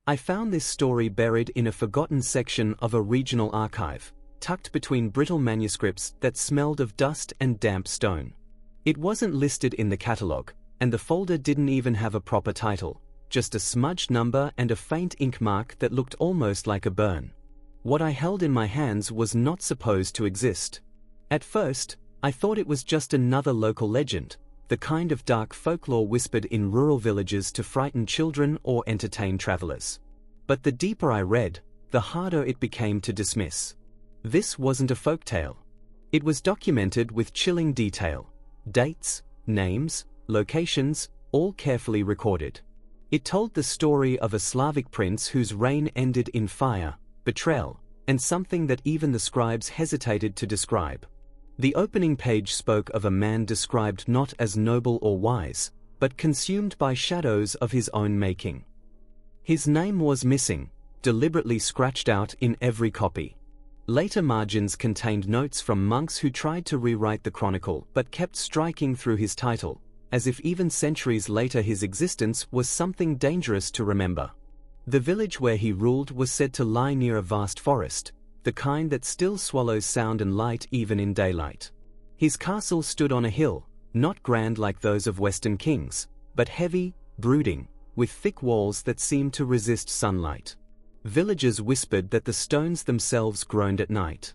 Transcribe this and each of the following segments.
I found this story buried in a forgotten section of a regional archive, tucked between brittle manuscripts that smelled of dust and damp stone. It wasn't listed in the catalogue, and the folder didn't even have a proper title, just a smudged number and a faint ink mark that looked almost like a burn. What I held in my hands was not supposed to exist. At first, I thought it was just another local legend, the kind of dark folklore whispered in rural villages to frighten children or entertain travelers. But the deeper I read, the harder it became to dismiss. This wasn't a folktale. It was documented with chilling detail. Dates, names, locations, all carefully recorded. It told the story of a Slavic prince whose reign ended in fire, betrayal, and something that even the scribes hesitated to describe. The opening page spoke of a man described not as noble or wise, but consumed by shadows of his own making. His name was missing, deliberately scratched out in every copy. Later margins contained notes from monks who tried to rewrite the chronicle but kept striking through his title, as if even centuries later his existence was something dangerous to remember. The village where he ruled was said to lie near a vast forest, the kind that still swallows sound and light even in daylight. His castle stood on a hill, not grand like those of Western kings, but heavy, brooding, with thick walls that seemed to resist sunlight. Villagers whispered that the stones themselves groaned at night.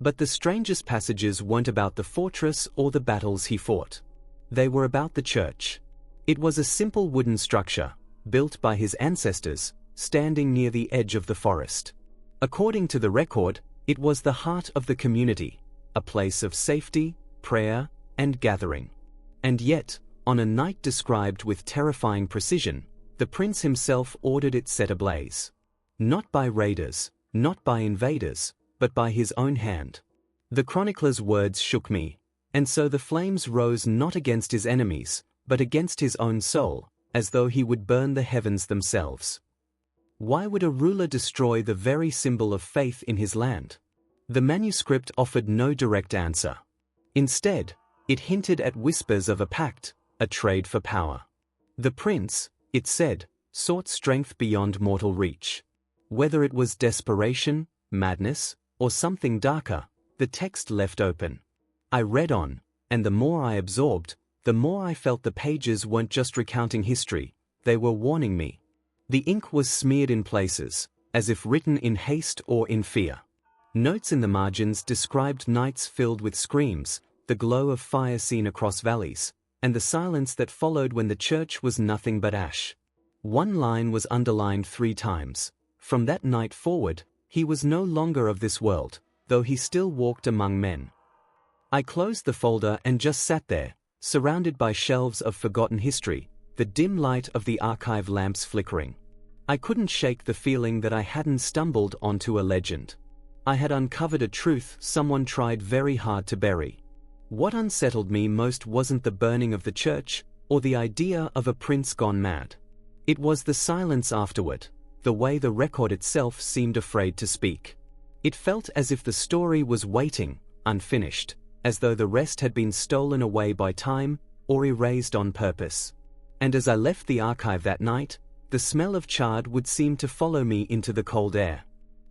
But the strangest passages weren't about the fortress or the battles he fought. They were about the church. It was a simple wooden structure, built by his ancestors, standing near the edge of the forest. According to the record, it was the heart of the community, a place of safety, prayer, and gathering. And yet, on a night described with terrifying precision, the prince himself ordered it set ablaze. Not by raiders, not by invaders, but by his own hand. The chronicler's words shook me, and so the flames rose not against his enemies, but against his own soul, as though he would burn the heavens themselves. Why would a ruler destroy the very symbol of faith in his land? The manuscript offered no direct answer. Instead, it hinted at whispers of a pact, a trade for power. The prince, it said, sought strength beyond mortal reach. Whether it was desperation, madness, or something darker, the text left open. I read on, and the more I absorbed, the more I felt the pages weren't just recounting history, they were warning me. The ink was smeared in places, as if written in haste or in fear. Notes in the margins described nights filled with screams, the glow of fire seen across valleys, and the silence that followed when the church was nothing but ash. One line was underlined 3 times. From that night forward, he was no longer of this world, though he still walked among men. I closed the folder and just sat there, surrounded by shelves of forgotten history, the dim light of the archive lamps flickering. I couldn't shake the feeling that I hadn't stumbled onto a legend. I had uncovered a truth someone tried very hard to bury. What unsettled me most wasn't the burning of the church, or the idea of a prince gone mad. It was the silence afterward, the way the record itself seemed afraid to speak. It felt as if the story was waiting, unfinished, as though the rest had been stolen away by time, or erased on purpose. And as I left the archive that night, the smell of charred wood seemed to follow me into the cold air.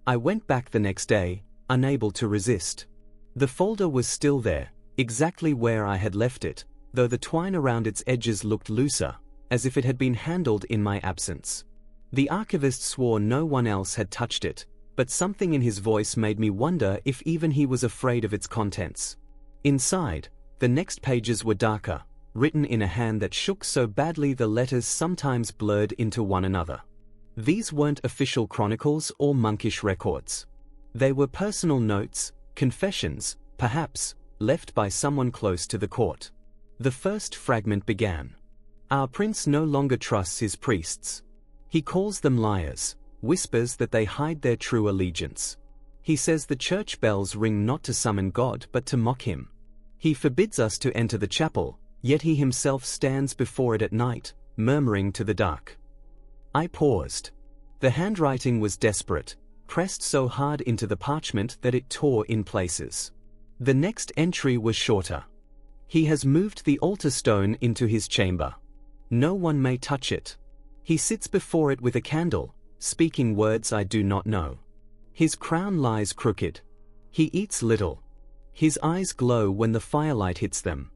I went back the next day, unable to resist. The folder was still there, exactly where I had left it, though the twine around its edges looked looser, as if it had been handled in my absence. The archivist swore no one else had touched it, but something in his voice made me wonder if even he was afraid of its contents. Inside, the next pages were darker, written in a hand that shook so badly the letters sometimes blurred into one another. These weren't official chronicles or monkish records. They were personal notes, confessions, perhaps, left by someone close to the court. The first fragment began. Our prince no longer trusts his priests. He calls them liars, whispers that they hide their true allegiance. He says the church bells ring not to summon God but to mock him. He forbids us to enter the chapel, yet he himself stands before it at night, murmuring to the dark. I paused. The handwriting was desperate, pressed so hard into the parchment that it tore in places. The next entry was shorter. He has moved the altar stone into his chamber. No one may touch it. He sits before it with a candle, speaking words I do not know. His crown lies crooked. He eats little. His eyes glow when the firelight hits them.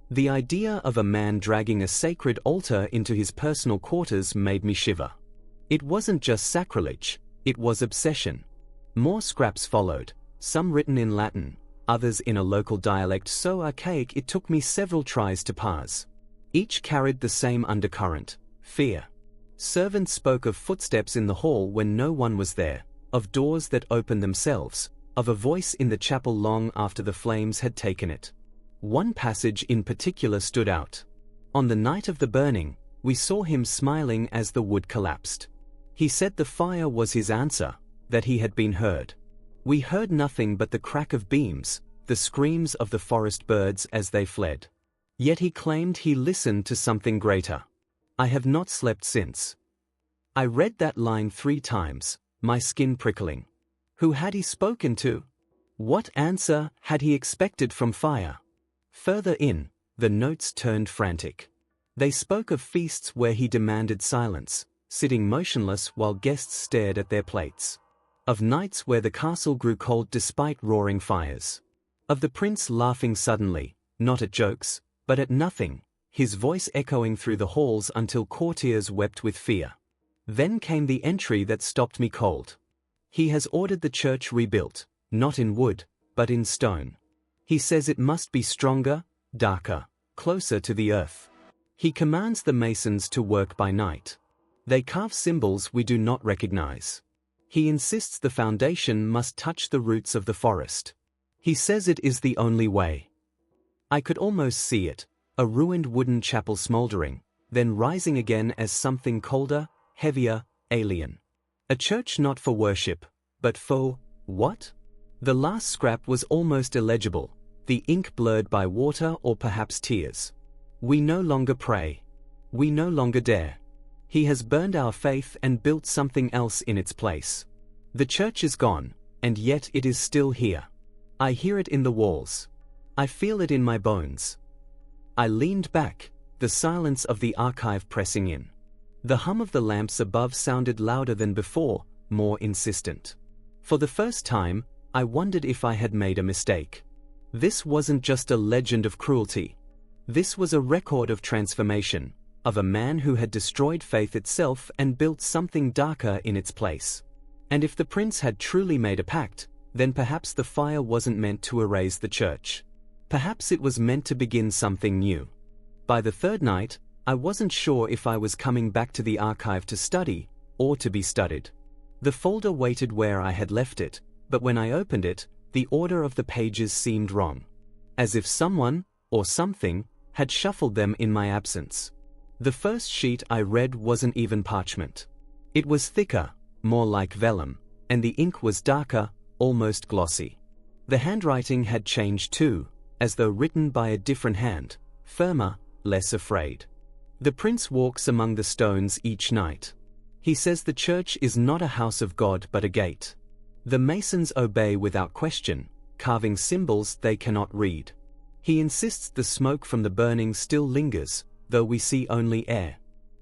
The idea of a man dragging a sacred altar into his personal quarters made me shiver. It wasn't just sacrilege, it was obsession. More scraps followed, some written in Latin, others in a local dialect so archaic it took me several tries to parse. Each carried the same undercurrent: fear. Servants spoke of footsteps in the hall when no one was there, of doors that opened themselves, of a voice in the chapel long after the flames had taken it. One passage in particular stood out. On the night of the burning, we saw him smiling as the wood collapsed. He said the fire was his answer, that he had been heard. We heard nothing but the crack of beams, the screams of the forest birds as they fled. Yet he claimed he listened to something greater. I have not slept since. I read that line 3 times, my skin prickling. Who had he spoken to? What answer had he expected from fire? Further in, the notes turned frantic. They spoke of feasts where he demanded silence, sitting motionless while guests stared at their plates. Of nights where the castle grew cold despite roaring fires. Of the prince laughing suddenly, not at jokes, but at nothing, his voice echoing through the halls until courtiers wept with fear. Then came the entry that stopped me cold. He has ordered the church rebuilt, not in wood, but in stone. He says it must be stronger, darker, closer to the earth. He commands the masons to work by night. They carve symbols we do not recognize. He insists the foundation must touch the roots of the forest. He says it is the only way. I could almost see it, a ruined wooden chapel smoldering, then rising again as something colder, heavier, alien. A church not for worship, but for what? The last scrap was almost illegible, the ink blurred by water or perhaps tears. We no longer pray. We no longer dare. He has burned our faith and built something else in its place. The church is gone, and yet it is still here. I hear it in the walls. I feel it in my bones. I leaned back, the silence of the archive pressing in. The hum of the lamps above sounded louder than before, more insistent. For the first time, I wondered if I had made a mistake. This wasn't just a legend of cruelty. This was a record of transformation, of a man who had destroyed faith itself and built something darker in its place. And if the prince had truly made a pact, then perhaps the fire wasn't meant to erase the church. Perhaps it was meant to begin something new. By the third night, I wasn't sure if I was coming back to the archive to study, or to be studied. The folder waited where I had left it, but when I opened it, the order of the pages seemed wrong. As if someone, or something, had shuffled them in my absence. The first sheet I read wasn't even parchment. It was thicker, more like vellum, and the ink was darker, almost glossy. The handwriting had changed too, as though written by a different hand, firmer, less afraid. The prince walks among the stones each night. He says the church is not a house of God but a gate. The masons obey without question, carving symbols they cannot read. He insists the smoke from the burning still lingers, though we see only air.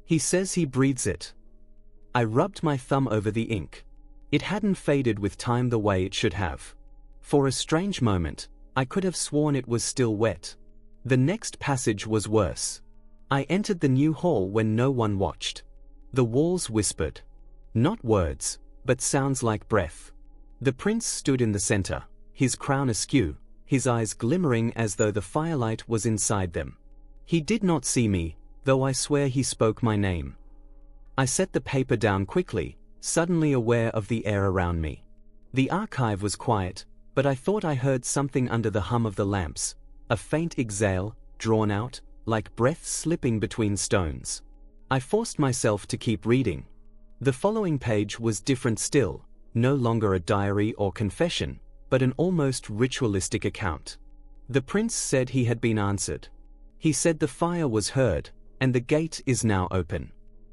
He says he breathes it. I rubbed my thumb over the ink. It hadn't faded with time the way it should have. For a strange moment, I could have sworn it was still wet. The next passage was worse. I entered the new hall when no one watched. The walls whispered. Not words, but sounds like breath. The prince stood in the center, his crown askew, his eyes glimmering as though the firelight was inside them. He did not see me, though I swear he spoke my name. I set the paper down quickly, suddenly aware of the air around me. The archive was quiet, but I thought I heard something under the hum of the lamps, a faint exhale, drawn out, like breath slipping between stones. I forced myself to keep reading. The following page was different still, no longer a diary or confession, but an almost ritualistic account. The prince said he had been answered. He said the fire was heard, and the gate is now open.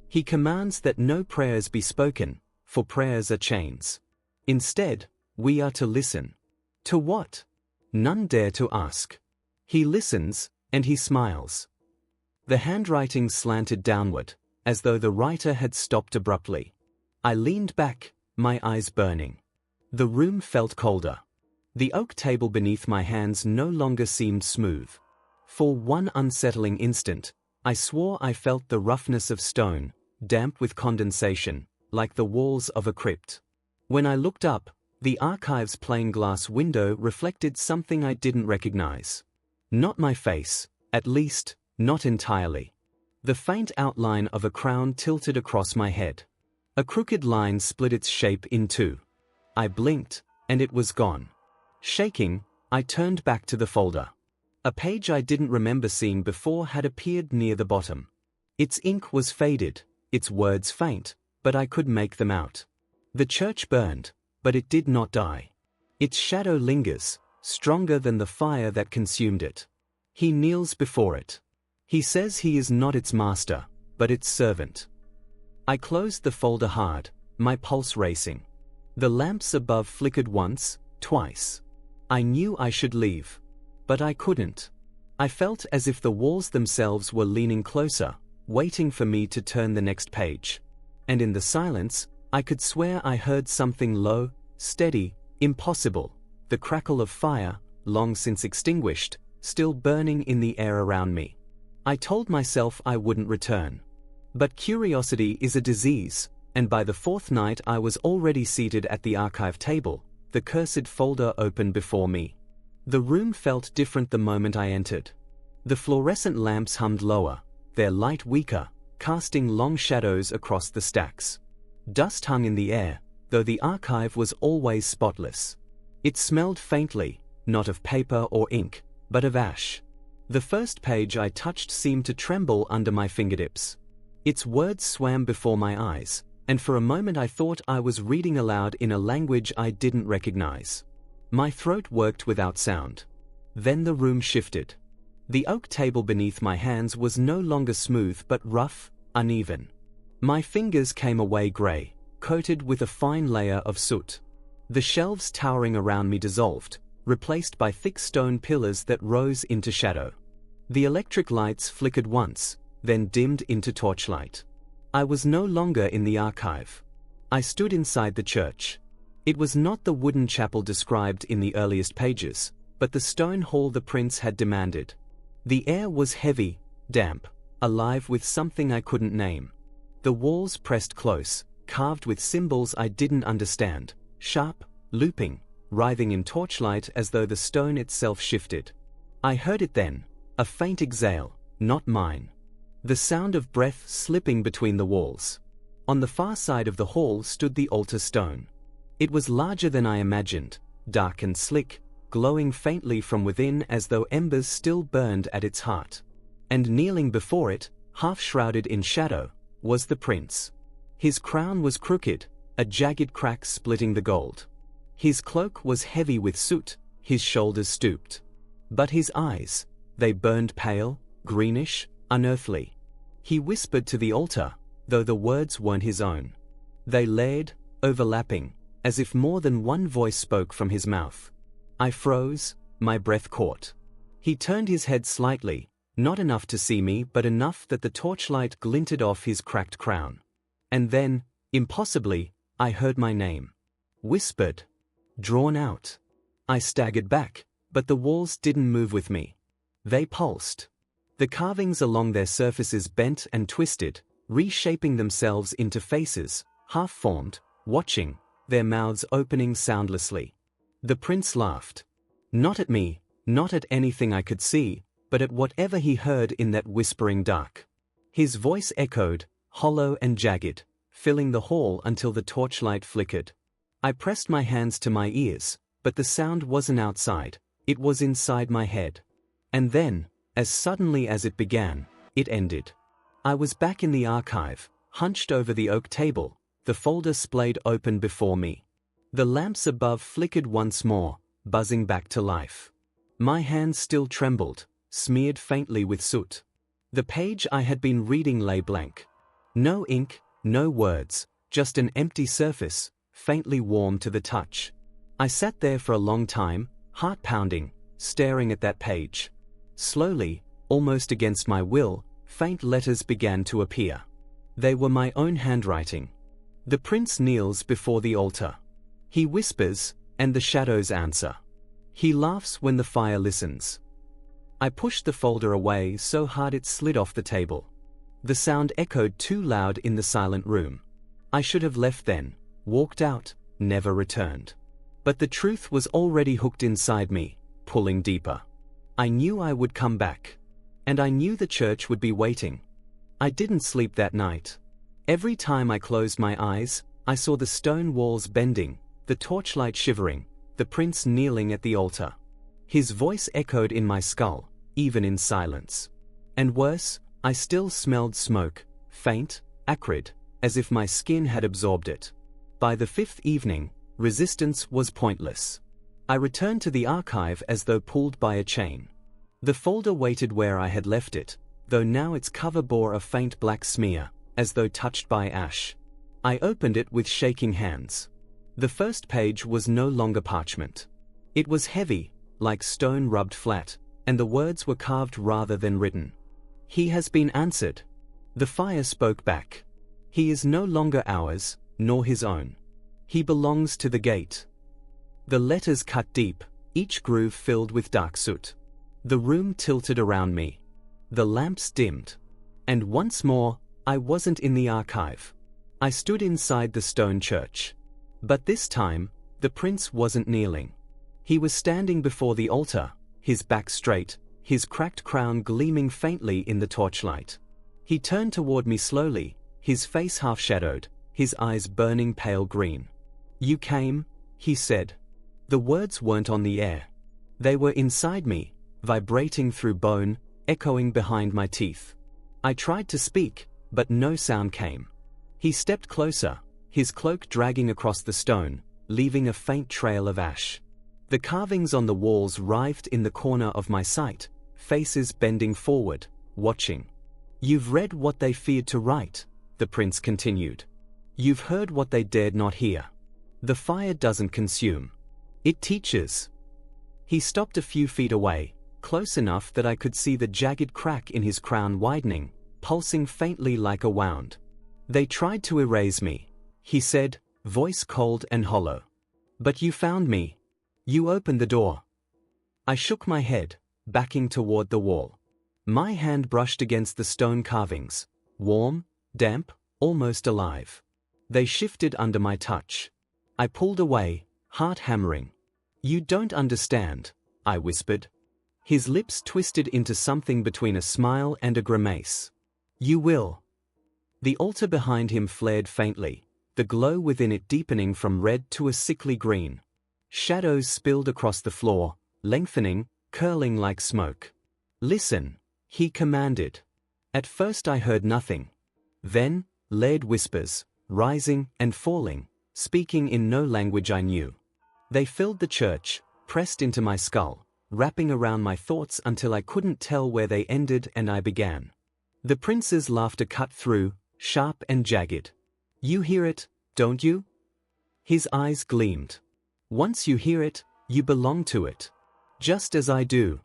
He commands that no prayers be spoken, for prayers are chains. Instead, we are to listen. To what? None dare to ask. He listens, and he smiles. The handwriting slanted downward, as though the writer had stopped abruptly. I leaned back, my eyes burning. The room felt colder. The oak table beneath my hands no longer seemed smooth. For one unsettling instant, I swore I felt the roughness of stone, damp with condensation, like the walls of a crypt. When I looked up, the archive's plain glass window reflected something I didn't recognize. Not my face, at least, not entirely. The faint outline of a crown tilted across my head. A crooked line split its shape in two. I blinked, and it was gone. Shaking, I turned back to the folder. A page I didn't remember seeing before had appeared near the bottom. Its ink was faded, its words faint, but I could make them out. The church burned, but it did not die. Its shadow lingers, stronger than the fire that consumed it. He kneels before it. He says he is not its master, but its servant. I closed the folder hard, my pulse racing. The lamps above flickered once, twice. I knew I should leave. But I couldn't. I felt as if the walls themselves were leaning closer, waiting for me to turn the next page. And in the silence, I could swear I heard something low, steady, impossible, the crackle of fire, long since extinguished, still burning in the air around me. I told myself I wouldn't return. But curiosity is a disease, and by the fourth night I was already seated at the archive table, the cursed folder open before me. The room felt different the moment I entered. The fluorescent lamps hummed lower, their light weaker, casting long shadows across the stacks. Dust hung in the air, though the archive was always spotless. It smelled faintly, not of paper or ink, but of ash. The first page I touched seemed to tremble under my fingertips. Its words swam before my eyes, and for a moment I thought I was reading aloud in a language I didn't recognize. My throat worked without sound. Then the room shifted. The oak table beneath my hands was no longer smooth but rough, uneven. My fingers came away gray, coated with a fine layer of soot. The shelves towering around me dissolved, replaced by thick stone pillars that rose into shadow. The electric lights flickered once, then dimmed into torchlight. I was no longer in the archive. I stood inside the church. It was not the wooden chapel described in the earliest pages, but the stone hall the prince had demanded. The air was heavy, damp, alive with something I couldn't name. The walls pressed close, carved with symbols I didn't understand, sharp, looping, writhing in torchlight as though the stone itself shifted. I heard it then, a faint exhale, not mine. The sound of breath slipping between the walls. On the far side of the hall stood the altar stone. It was larger than I imagined, dark and slick, glowing faintly from within as though embers still burned at its heart. And kneeling before it, half shrouded in shadow, was the prince. His crown was crooked, a jagged crack splitting the gold. His cloak was heavy with soot, his shoulders stooped. But his eyes, they burned pale, greenish, unearthly. He whispered to the altar, though the words weren't his own. They layered, overlapping, as if more than one voice spoke from his mouth. I froze, my breath caught. He turned his head slightly, not enough to see me but enough that the torchlight glinted off his cracked crown. And then, impossibly, I heard my name. Whispered. Drawn out. I staggered back, but the walls didn't move with me. They pulsed. The carvings along their surfaces bent and twisted, reshaping themselves into faces, half-formed, watching, their mouths opening soundlessly. The prince laughed. Not at me, not at anything I could see, but at whatever he heard in that whispering dark. His voice echoed, hollow and jagged, filling the hall until the torchlight flickered. I pressed my hands to my ears, but the sound wasn't outside, it was inside my head. And then, as suddenly as it began, it ended. I was back in the archive, hunched over the oak table, the folder splayed open before me. The lamps above flickered once more, buzzing back to life. My hands still trembled, smeared faintly with soot. The page I had been reading lay blank. No ink, no words, just an empty surface, faintly warm to the touch. I sat there for a long time, heart pounding, staring at that page. Slowly, almost against my will, faint letters began to appear. They were my own handwriting. The prince kneels before the altar. He whispers, and the shadows answer. He laughs when the fire listens. I pushed the folder away so hard it slid off the table. The sound echoed too loud in the silent room. I should have left then, walked out, never returned. But the truth was already hooked inside me, pulling deeper. I knew I would come back. And I knew the church would be waiting. I didn't sleep that night. Every time I closed my eyes, I saw the stone walls bending, the torchlight shivering, the prince kneeling at the altar. His voice echoed in my skull, even in silence. And worse, I still smelled smoke, faint, acrid, as if my skin had absorbed it. By the fifth evening, resistance was pointless. I returned to the archive as though pulled by a chain. The folder waited where I had left it, though now its cover bore a faint black smear, as though touched by ash. I opened it with shaking hands. The first page was no longer parchment. It was heavy, like stone rubbed flat, and the words were carved rather than written. He has been answered. The fire spoke back. He is no longer ours, nor his own. He belongs to the gate. The letters cut deep, each groove filled with dark soot. The room tilted around me. The lamps dimmed. And once more, I wasn't in the archive. I stood inside the stone church. But this time, the prince wasn't kneeling. He was standing before the altar, his back straight, his cracked crown gleaming faintly in the torchlight. He turned toward me slowly, his face half-shadowed, his eyes burning pale green. "You came," he said. The words weren't on the air. They were inside me, vibrating through bone, echoing behind my teeth. I tried to speak, but no sound came. He stepped closer, his cloak dragging across the stone, leaving a faint trail of ash. The carvings on the walls writhed in the corner of my sight, faces bending forward, watching. "You've read what they feared to write," the prince continued. "You've heard what they dared not hear. The fire doesn't consume. It teaches." He stopped a few feet away, close enough that I could see the jagged crack in his crown widening, pulsing faintly like a wound. "They tried to erase me," he said, voice cold and hollow. "But you found me. You opened the door." I shook my head, backing toward the wall. My hand brushed against the stone carvings, warm, damp, almost alive. They shifted under my touch. I pulled away, heart hammering. "You don't understand," I whispered. His lips twisted into something between a smile and a grimace. "You will." The altar behind him flared faintly, the glow within it deepening from red to a sickly green. Shadows spilled across the floor, lengthening, curling like smoke. "Listen," he commanded. At first I heard nothing. Then, layered whispers, rising and falling, speaking in no language I knew. They filled the church, pressed into my skull, wrapping around my thoughts until I couldn't tell where they ended and I began. The prince's laughter cut through, sharp and jagged. "You hear it, don't you?" His eyes gleamed. "Once you hear it, you belong to it. Just as I do."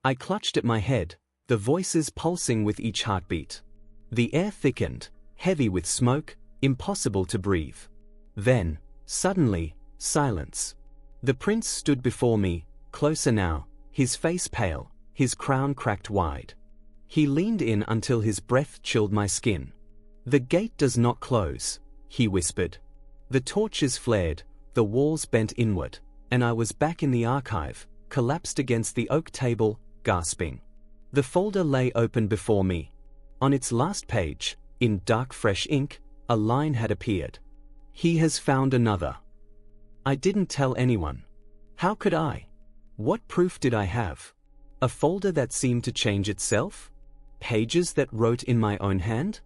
I clutched at my head, the voices pulsing with each heartbeat. The air thickened, heavy with smoke, impossible to breathe. Then, suddenly, silence. The prince stood before me, closer now, his face pale, his crown cracked wide. He leaned in until his breath chilled my skin. "The gate does not close," he whispered. The torches flared, the walls bent inward, and I was back in the archive, collapsed against the oak table, gasping. The folder lay open before me. On its last page, in dark fresh ink, a line had appeared. "He has found another." I didn't tell anyone. How could I? What proof did I have? A folder that seemed to change itself? Pages that wrote in my own hand?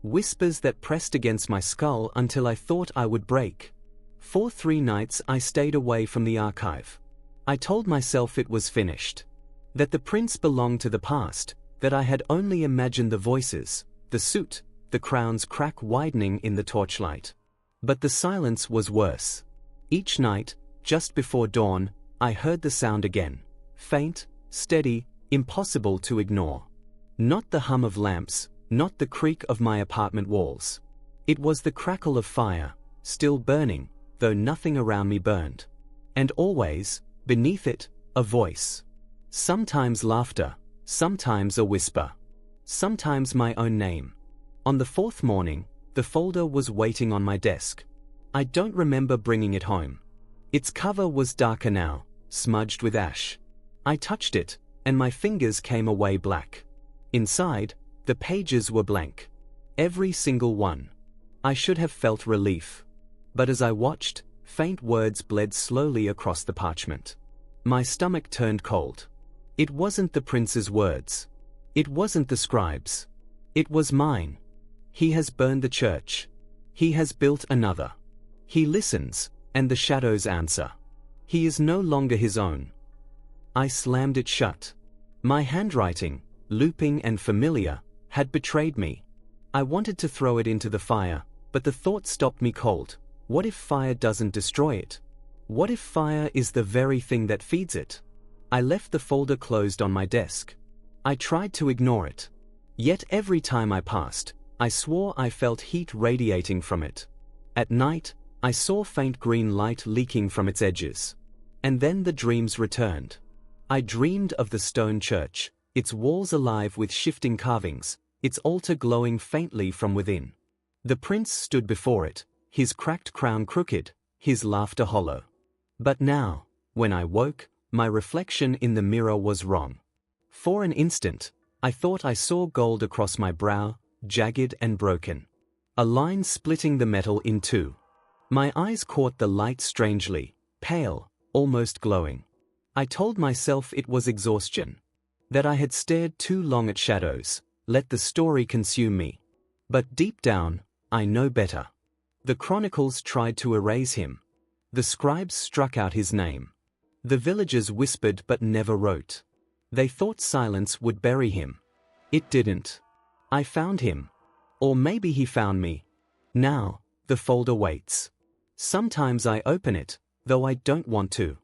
Whispers that pressed against my skull until I thought I would break. For 3 nights I stayed away from the archive. I told myself it was finished. That the prince belonged to the past, that I had only imagined the voices, the suit, the crown's crack widening in the torchlight. But the silence was worse. Each night, just before dawn, I heard the sound again. Faint, steady, impossible to ignore. Not the hum of lamps, not the creak of my apartment walls. It was the crackle of fire, still burning, though nothing around me burned. And always, beneath it, a voice. Sometimes laughter, sometimes a whisper. Sometimes my own name. On the fourth morning, the folder was waiting on my desk. I don't remember bringing it home. Its cover was darker now, smudged with ash. I touched it, and my fingers came away black. Inside, the pages were blank. Every single one. I should have felt relief. But as I watched, faint words bled slowly across the parchment. My stomach turned cold. It wasn't the prince's words. It wasn't the scribe's. It was mine. He has burned the church. He has built another. He listens, and the shadows answer. He is no longer his own. I slammed it shut. My handwriting, looping and familiar, had betrayed me. I wanted to throw it into the fire, but the thought stopped me cold. What if fire doesn't destroy it? What if fire is the very thing that feeds it? I left the folder closed on my desk. I tried to ignore it. Yet every time I passed, I swore I felt heat radiating from it. At night, I saw faint green light leaking from its edges. And then the dreams returned. I dreamed of the stone church, its walls alive with shifting carvings, its altar glowing faintly from within. The prince stood before it, his cracked crown crooked, his laughter hollow. But now, when I woke, my reflection in the mirror was wrong. For an instant, I thought I saw gold across my brow, jagged and broken. A line splitting the metal in two. My eyes caught the light strangely, pale, almost glowing. I told myself it was exhaustion. That I had stared too long at shadows, let the story consume me. But deep down, I know better. The chronicles tried to erase him. The scribes struck out his name. The villagers whispered but never wrote. They thought silence would bury him. It didn't. I found him. Or maybe he found me. Now, the folder waits. Sometimes I open it, though I don't want to.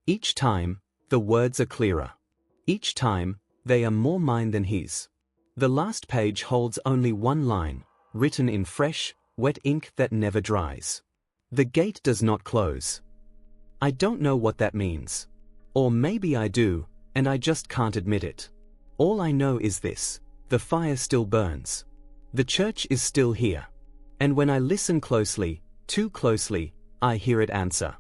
Each time, the words are clearer. Each time, they are more mine than his. The last page holds only one line, written in fresh, wet ink that never dries. The gate does not close. I don't know what that means. Or maybe I do, and I just can't admit it. All I know is this: the fire still burns. The church is still here. And when I listen closely, too closely, I hear it answer.